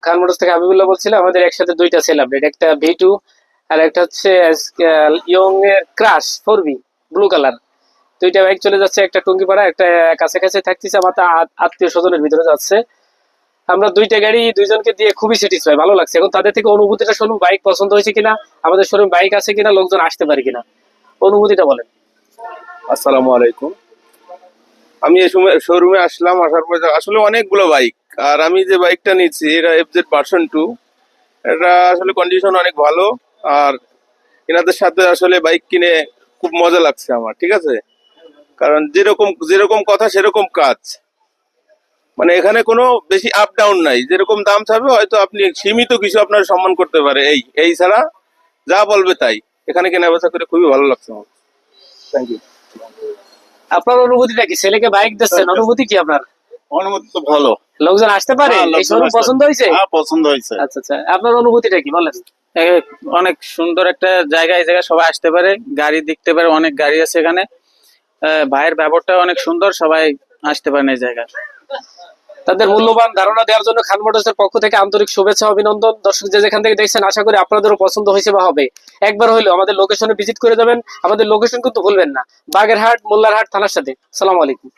খান motors থেকে হাবিবুল্লাহ বলছিলাম। আমাদের একসাথে দুইটা সেল আপডেট, একটা V2 আর একটা হচ্ছে ইয়ং এর ক্রাশ 4B ব্লু কালার। দুইটা বাইক চলে যাচ্ছে, একটা টুঙ্গিপাড়া, একটা কাছাকাছি থাকতেছে, আমার আত্মীয় স্বজনের ভিতরে যাচ্ছে। আমরা দুইটা গাড়ি দুইজনকে দিয়ে খুবই স্যাটিসফাই, ভালো লাগছে। এখন তাদের থেকে অনুভূতিটা শুনুন, বাইক পছন্দ হয়েছে কিনা, আমাদের শোরুম বাইক আছে কিনা, লোকজন আসতে পারে কিনা, অনুভূতিটা বলেন। আসসালামু আলাইকুম। আমি এই সময় শোরুমে আসলাম, আসার পরে আসলে অনেকগুলো বাইক, আর আমি যে বাইকটা নিচ্ছি এটা FZ ভার্সন 2। এটা আসলে কন্ডিশন অনেক ভালো। আর এনাদের সাথে আসলে বাইক কিনে খুব মজা লাগছে আমার, ঠিক আছে। কারণ যেরকম যেরকম কথা সেরকম কাজ, মানে এখানে কোনো বেশি আপ ডাউন নাই। যেরকম দাম চাবে হয়তো আপনি সীমিত কিছু আপনার সম্মান করতে পারে, এই এই ছাড়া যা বলবে তাই। এখানে কেনা বেচা করে খুবই ভালো লাগছে আমার। Thank you. আপনার অনুভূতিটা কি? ছেলেকে বাইক দিচ্ছেন, অনুভূতি কি আপনার? অনুমতি তো ভালো। লোকজন আসতে পারে? হ্যাঁ, এই লোকজন শোরুম আসতে- পছন্দ হয়েছে? হ্যাঁ, পছন্দ হয়েছে। আচ্ছা আচ্ছা, আপনার অনুভূতিটা কি বলেন। অনেক সুন্দর একটা জায়গা, এই জায়গায় সবাই আসতে পারে, গাড়ি দেখতে পারে, অনেক গাড়ি আছে এখানে। ভাইয়ের ব্যবহারটা অনেক সুন্দর, সবাই আসতে পারেন এই জায়গায়। তাদের মূল্যবান ধারণা দেওয়ার জন্য খান মোটরসের পক্ষ থেকে আন্তরিক শুভেচ্ছা, অভিনন্দন। দর্শক যে যেখান থেকে দেখছেন, আশা করি আপনাদেরও পছন্দ হয়েছে বা হবে। একবার হইলেও আমাদের লোকেশনে ভিজিট করে যাবেন। আমাদের লোকেশন কিন্তু ভুলবেন না, বাগেরহাট মোল্লারহাট থানার সাথে। সালাম আলাইকুম।